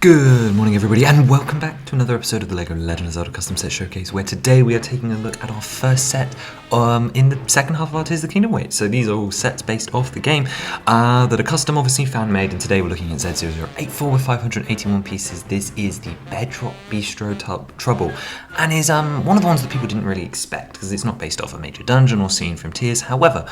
Good morning everybody and welcome back to another episode of the LEGO Legend of Zelda Custom Set Showcase, where today we are taking a look at our first set in the second half of our Tears of the Kingdom wait. So these are all sets based off the game that are custom, obviously fan made, and today we're looking at Z0084 with 581 pieces. This is the Bedrock Bistro Trouble and is one of the ones that people didn't really expect because it's not based off a major dungeon or scene from Tears. However,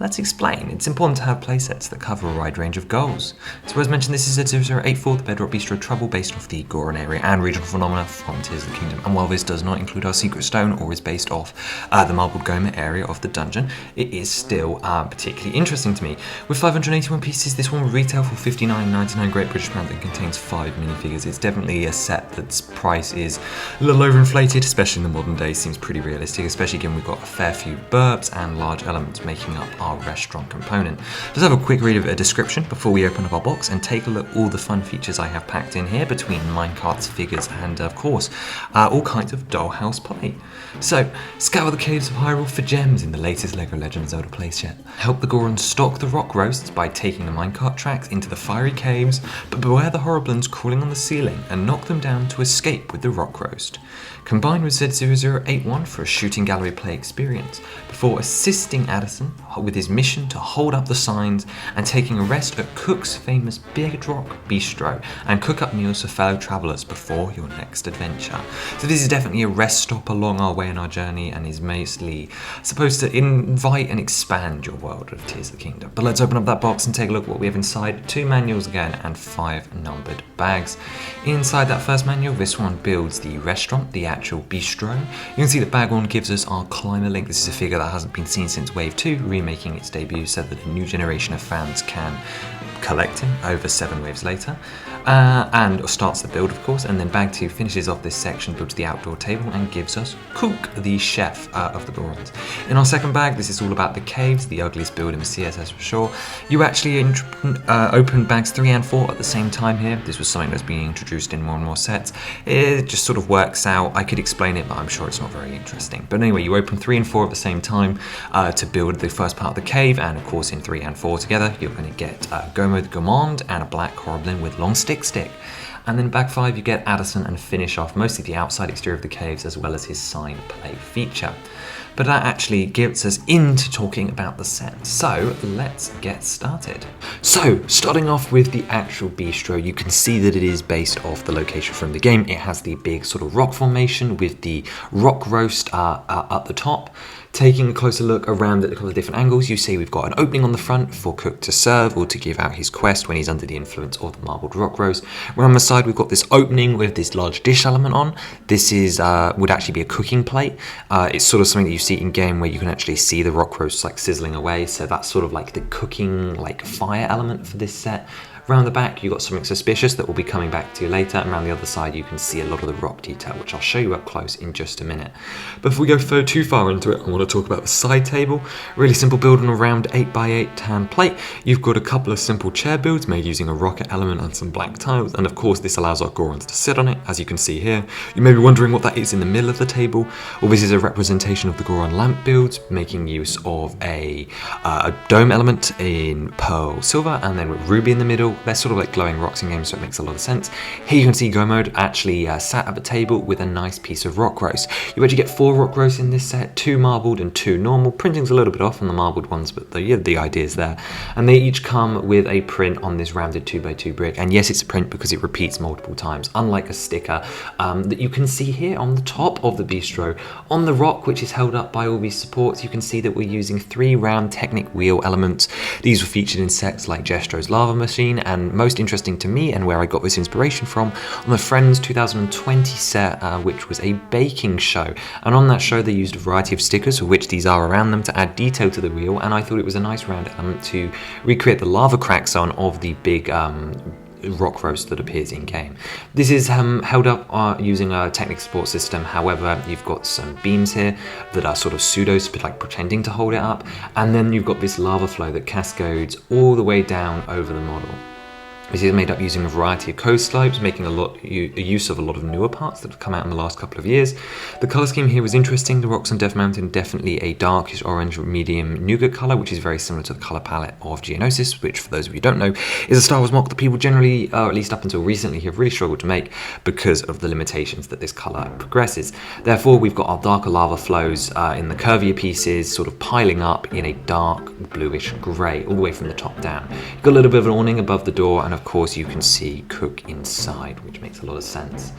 let's explain. It's important to have playsets that cover a wide range of goals. So as mentioned, this is Z0084, the Bedrock Bistro Trouble, based off the Goron area and regional phenomena from Tears of the Kingdom. And while this does not include our secret stone or is based off the Marbled Goma area of the dungeon, it is still particularly interesting to me. With 581 pieces, this one will retail for $59.99 Great British pounds and contains 5 minifigures. It's definitely a set that's price is a little overinflated, especially in the modern day. Seems pretty realistic, especially given we've got a fair few burps and large elements making up our restaurant component. Let's have a quick read of a description before we open up our box and take a look at all the fun features I have packed in here between minecarts, figures, and of course all kinds of dollhouse play. So, scour the caves of Hyrule for gems in the latest LEGO Legend of Zelda playset. Help the Gorons stalk the rock roasts by taking the minecart tracks into the fiery caves, but beware the Horriblins crawling on the ceiling and knock them down to escape with the rock roast. Combine with Z0081 for a shooting gallery play experience, before assisting Addison with his mission to hold up the signs and taking a rest at Cook's famous Bedrock Bistro and cook up meals for fellow travellers before your next adventure. So this is definitely a rest stop along our way in our journey and is mostly supposed to invite and expand your world of Tears of the Kingdom. But let's open up that box and take a look at what we have inside. 2 manuals again and 5 numbered bags. Inside that first manual, this one builds the restaurant, the actual bistro. You can see that bag 1 gives us our climber link. This is a figure that hasn't been seen since Wave 2, remaking its debut so that a new generation of fans can collect him over 7 waves later. And starts the build, of course, and then bag 2 finishes off this section, builds the outdoor table and gives us Cook, the chef of the Gorons. In our second bag, this is all about the caves, the ugliest build in the CSS for sure. You actually open bags 3 and 4 at the same time here. This was something that's being introduced in more and more sets. It just sort of works out. I could explain it, but I'm sure it's not very interesting. But anyway, you open 3 and 4 at the same time to build the first part of the cave, and of course in 3 and 4 together, you're going to get Gomo the Gourmand and a black Horriblin with long stick. And then bag 5 you get Addison and finish off mostly the outside exterior of the caves as well as his sign play feature. But that actually gets us into talking about the set. So let's get started. So starting off with the actual bistro, you can see that it is based off the location from the game. It has the big sort of rock formation with the rock roast at the top. Taking a closer look around at a couple of different angles, you see we've got an opening on the front for Cook to serve or to give out his quest when he's under the influence of the marbled rock roast. Around the side we've got this opening with this large dish element on. This is would actually be a cooking plate. It's sort of something that you see in game where you can actually see the rock roast like sizzling away, so that's sort of like the cooking like fire element for this set. Around the back, you've got something suspicious that we'll be coming back to later, and around the other side you can see a lot of the rock detail, which I'll show you up close in just a minute. But before we go too far into it, I want to talk about the side table. Really simple build on a round 8x8 tan plate. You've got a couple of simple chair builds made using a rocket element and some black tiles, and of course this allows our Gorons to sit on it, as you can see here. You may be wondering what that is in the middle of the table. Well, this is a representation of the Goron lamp builds, making use of a dome element in pearl silver, and then with ruby in the middle. They're sort of like glowing rocks in games, so it makes a lot of sense. Here you can see Gomo actually sat at the table with a nice piece of rock roast. You actually get 4 rock roasts in this set, 2 marbled and 2 normal. Printing's a little bit off on the marbled ones, but the idea's there. And they each come with a print on this rounded 2x2 brick. And yes, it's a print because it repeats multiple times, unlike a sticker that you can see here on the top of the bistro. On the rock, which is held up by all these supports, you can see that we're using 3 round Technic wheel elements. These were featured in sets like Jestro's Lava Machine, and most interesting to me, and where I got this inspiration from, on the Friends 2020 set, which was a baking show. And on that show they used a variety of stickers, of which these are around them, to add detail to the wheel, and I thought it was a nice round element to recreate the lava crack zone of the big rock roast that appears in game. This is held up using a Technic support system. However, you've got some beams here that are sort of pseudo, like pretending to hold it up, and then you've got this lava flow that cascades all the way down over the model. This is made up using a variety of coast slopes, making a use of a lot of newer parts that have come out in the last couple of years. The colour scheme here was interesting. The rocks on Death Mountain definitely a darkish orange medium nougat colour, which is very similar to the colour palette of Geonosis, which for those of you who don't know is a Star Wars MOC that people generally, or at least up until recently, have really struggled to make because of the limitations that this colour progresses. Therefore, we've got our darker lava flows in the curvier pieces sort of piling up in a dark bluish grey all the way from the top down. You've got a little bit of an awning above the door, and of course you can see Cook inside, which makes a lot of sense.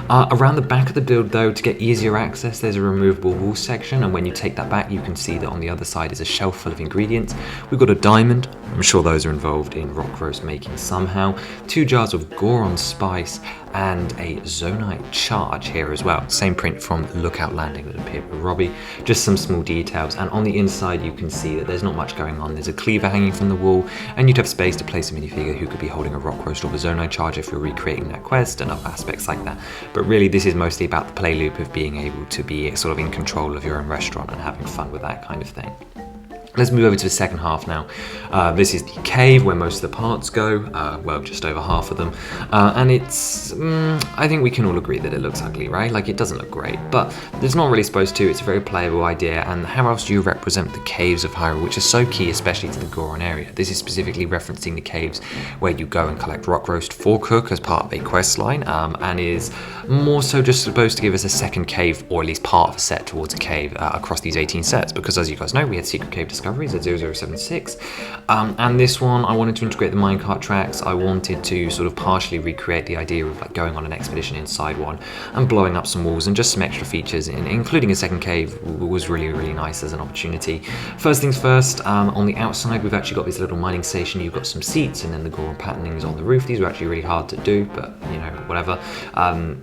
Around the back of the build though, to get easier access, there's a removable wall section, and when you take that back you can see that on the other side is a shelf full of ingredients. We've got a diamond, I'm sure those are involved in rock roast making somehow, 2 jars of Goron spice, and a Zonite charge here as well. Same print from Lookout Landing that appeared with Robbie. Just some small details, and on the inside you can see that there's not much going on. There's a cleaver hanging from the wall, and you'd have space to place a minifigure who could be holding a rock roast or a Zonite charge if you're recreating that quest and other aspects like that. But really this is mostly about the play loop of being able to be sort of in control of your own restaurant and having fun with that kind of thing. Let's move over to the second half now. This is the cave where most of the parts go, well, just over half of them. And it's, I think we can all agree that it looks ugly, right? Like, it doesn't look great, but it's not really supposed to. It's a very playable idea, and how else do you represent the caves of Hyrule, which are so key, especially to the Goron area? This is specifically referencing the caves where you go and collect rock roast for Cook as part of a quest line, and is more so just supposed to give us a second cave, or at least part of a set towards a cave across these 18 sets, because as you guys know, we had Secret Cave Discoveries at 0076, and this one I wanted to integrate the minecart tracks. I wanted to sort of partially recreate the idea of like going on an expedition inside one and blowing up some walls, and just some extra features, including a second cave was really nice as an opportunity. First things first, on the outside we've actually got this little mining station. You've got some seats and then the Goron patternings on the roof. These were actually really hard to do, but you know, whatever.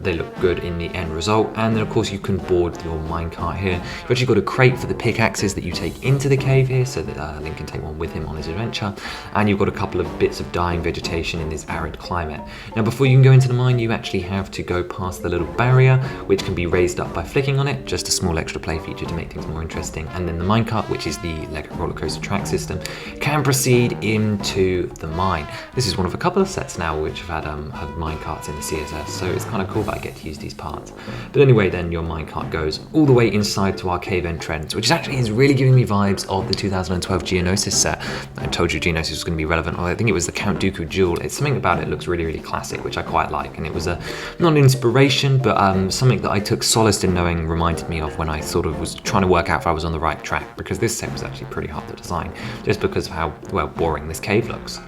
They look good in the end result. And then of course you can board your minecart here. You've actually got a crate for the pickaxes that you take into the cave here, so that Link can take one with him on his adventure. And you've got a couple of bits of dying vegetation in this arid climate. Now before you can go into the mine, you actually have to go past the little barrier, which can be raised up by flicking on it, just a small extra play feature to make things more interesting. And then the minecart, which is the Lego roller coaster track system, can proceed into the mine. This is one of a couple of sets now which have had minecarts in the CSS, so it's kind of cool that I get to use these parts. But anyway, then your minecart goes all the way inside to our cave entrance, which actually is really giving me vibes of the 2012 Geonosis set. I told you Geonosis was going to be relevant. Well, I think it was the Count Dooku Jewel. It's something about it looks really classic, which I quite like, and it was not an inspiration, but something that I took solace in knowing reminded me of when I sort of was trying to work out if I was on the right track, because this set was actually pretty hard to design, just because of how, well, boring this cave looks.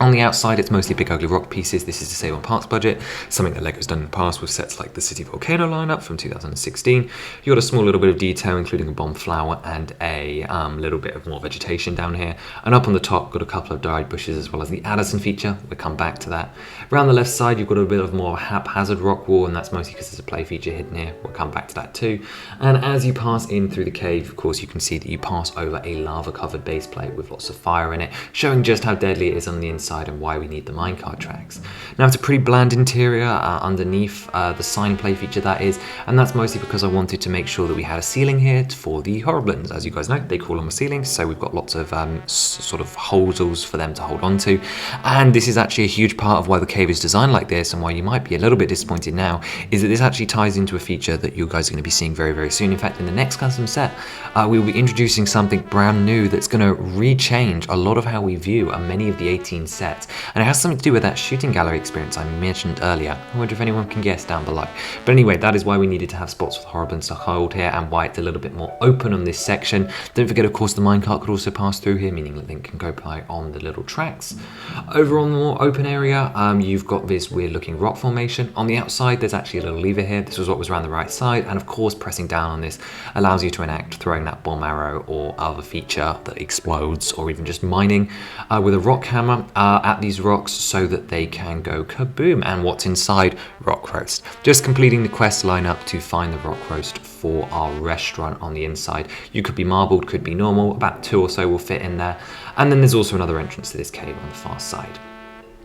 On the outside, it's mostly big ugly rock pieces. This is to save on parts budget, something that LEGO's done in the past with sets like the City Volcano lineup from 2016. You got a small little bit of detail, including a bomb flower and a little bit of more vegetation down here. And up on the top, got a couple of dried bushes as well as the Addison feature. We'll come back to that. Around the left side, you've got a bit of more haphazard rock wall, and that's mostly because there's a play feature hidden here. We'll come back to that too. And as you pass in through the cave, of course, you can see that you pass over a lava-covered base plate with lots of fire in it, showing just how deadly it is on the inside and why we need the minecart tracks. Now it's a pretty bland interior underneath the sign play feature that is, and that's mostly because I wanted to make sure that we had a ceiling here for the Horriblins. As you guys know, they call them a ceiling, so we've got lots of sort of holes for them to hold on to, and this is actually a huge part of why the cave is designed like this, and why you might be a little bit disappointed now, is that this actually ties into a feature that you guys are going to be seeing very soon. In fact, in the next custom set, we will be introducing something brand new that's going to rechange a lot of how we view many of the 18 sets. And it has something to do with that shooting gallery experience I mentioned earlier. I wonder if anyone can guess down below. But anyway, that is why we needed to have spots for the Horriblins to hold here, and why it's a little bit more open on this section. Don't forget, of course, the minecart could also pass through here, meaning that Link can go by on the little tracks. Over on the more open area, you've got this weird looking rock formation. On the outside, there's actually a little lever here. This was what was around the right side, and of course, pressing down on this allows you to enact throwing that bomb arrow or other feature that explodes, or even just mining with a rock hammer at these rocks so that they can go kaboom. And what's inside? Rock roast. Just completing the quest lineup to find the rock roast for our restaurant on the inside. You could be marbled, could be normal, about 2 or so will fit in there. And then there's also another entrance to this cave on the far side.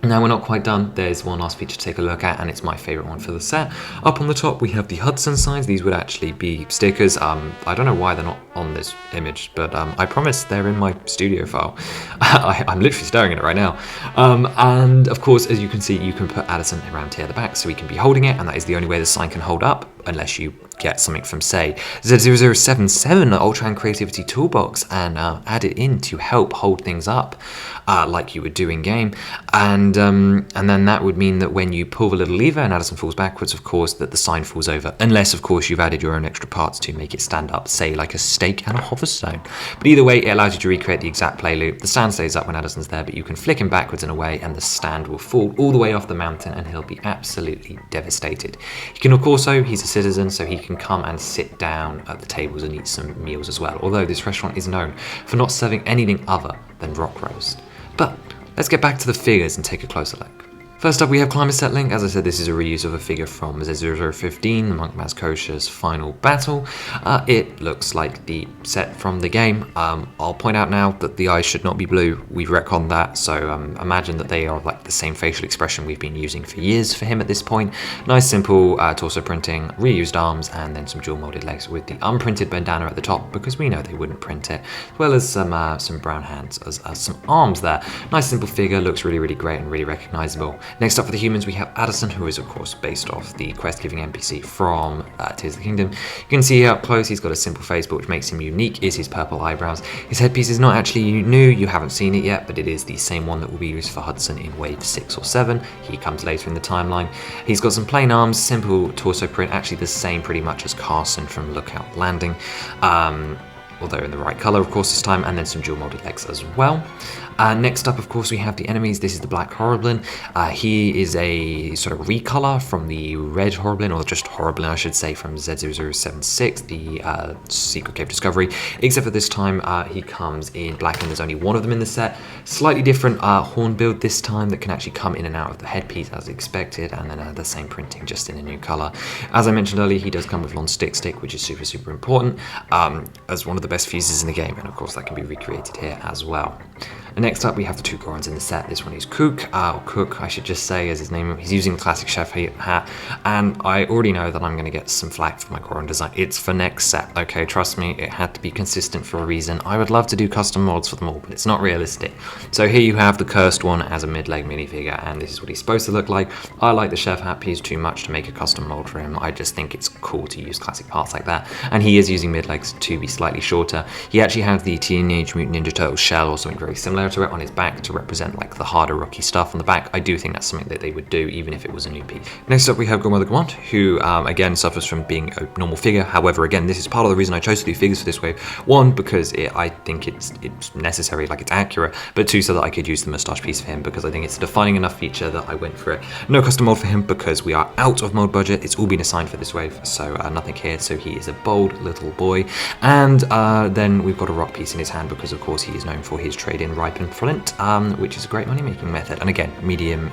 Now we're not quite done, there's one last feature to take a look at, and it's my favourite one for the set. Up on the top we have the Hudson signs. These would actually be stickers. I don't know why they're not on this image, but I promise they're in my studio file. I'm literally staring at it right now. And of course, as you can see, you can put Addison around here at the back, so he can be holding it, and that is the only way the sign can hold up, unless you get something from, say, Z0077 Ultra and Creativity Toolbox and add it in to help hold things up like you would do in game. And then that would mean that when you pull the little lever and Addison falls backwards, of course, that the sign falls over, unless, of course, you've added your own extra parts to make it stand up, say, like a stake and a hoverstone. But either way, it allows you to recreate the exact play loop. The stand stays up when Addison's there, but you can flick him backwards and away, and the stand will fall all the way off the mountain, and he'll be absolutely devastated. He can, of course, he's a citizen, so he can come and sit down at the tables and eat some meals as well, although this restaurant is known for not serving anything other than rock roast. But let's get back to the figures and take a closer look. First up, we have Climber Set Link. As I said, this is a reuse of a figure from Z0015, the Monk Maz Kosher's final battle. It looks like the set from the game. I'll point out now that the eyes should not be blue. We've retconned that, so imagine that they are like the same facial expression we've been using for years for him at this point. Nice simple torso printing, reused arms, and then some dual molded legs with the unprinted bandana at the top, because we know they wouldn't print it, as well as some brown hands as some arms there. Nice simple figure, looks really, really great and really recognizable. Next up for the humans, we have Addison, who is of course based off the quest-giving NPC from Tears of the Kingdom. You can see here up close he's got a simple face, but which makes him unique is his purple eyebrows. His headpiece is not actually new, you haven't seen it yet, but it is the same one that will be used for Hudson in wave 6 or 7. He comes later in the timeline. He's got some plain arms, simple torso print, actually the same pretty much as Carson from Lookout Landing. Although in the right colour, of course, this time, and then some dual molded legs as well. Next up, of course, we have the enemies. This is the Black Horriblin. He is a sort of recolor from the Red Horriblin, or just Horriblin, I should say, from Z0076, the Secret Cave Discovery, except for this time he comes in black, and there's only one of them in the set. Slightly different horn build this time that can actually come in and out of the headpiece as expected, and then the same printing, just in a new color. As I mentioned earlier, he does come with long stick, which is super, super important, as one of the best fuses in the game, and of course that can be recreated here as well. And next up, we have the two Gorons in the set. This one is Cook, or Cook, I should just say, as his name. He's using the classic chef hat, and I already know that I'm going to get some flack for my Goron design. It's for next set, okay? Trust me, it had to be consistent for a reason. I would love to do custom molds for them all, but it's not realistic. So here you have the cursed one as a mid-leg minifigure, and this is what he's supposed to look like. I like the chef hat piece too much to make a custom mold for him. I just think it's cool to use classic parts like that, and he is using mid-legs to be slightly shorter. He actually has the Teenage Mutant Ninja Turtles shell, or something very similar to it, on his back to represent like the harder rocky stuff on the back. I do think that's something that they would do even if it was a new piece. Next up, we have Grandmother Gamont, who again suffers from being a normal figure. However, again, this is part of the reason I chose to do figures for this wave. One, because I think it's necessary, like it's accurate, but two, so that I could use the moustache piece for him, because I think it's a defining enough feature that I went for it. No custom mold for him because we are out of mold budget. It's all been assigned for this wave, so nothing here. So he is a bold little boy. And then we've got a rock piece in his hand because of course he is known for his trade in ripened flint, which is a great money making method. And again, medium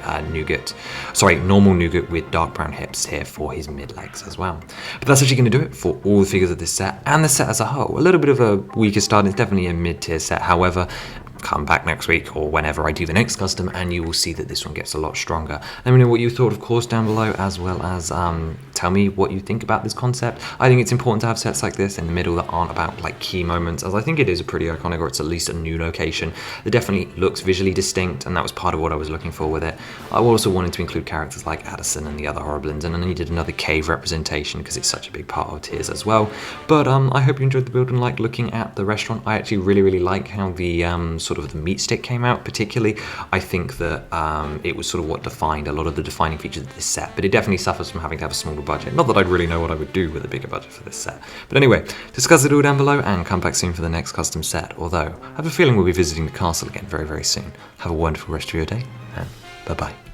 normal nougat with dark brown hips here for his mid legs as well. But that's actually going to do it for all the figures of this set and the set as a whole. A little bit of a weaker start. It's definitely a mid tier set. However, come back next week or whenever I do the next custom and you will see that this one gets a lot stronger. Let me know what you thought, of course, down below, as well as tell me what you think about this concept. I think it's important to have sets like this in the middle that aren't about like key moments, as I think it is a pretty iconic, or it's at least a new location that definitely looks visually distinct, and that was part of what I was looking for with it. I also wanted to include characters like Addison and the other Horriblins, and I needed another cave representation because it's such a big part of Tears as well. But I hope you enjoyed the build and like looking at the restaurant. I actually really like how the sort of the meat stick came out. Particularly, I think that it was sort of what defined a lot of the defining features of this set, but it definitely suffers from having to have a smaller budget. Not that I'd really know what I would do with a bigger budget for this set. But anyway, discuss it all down below and come back soon for the next custom set, although I have a feeling we'll be visiting the castle again very soon. Have a wonderful rest of your day, and bye bye.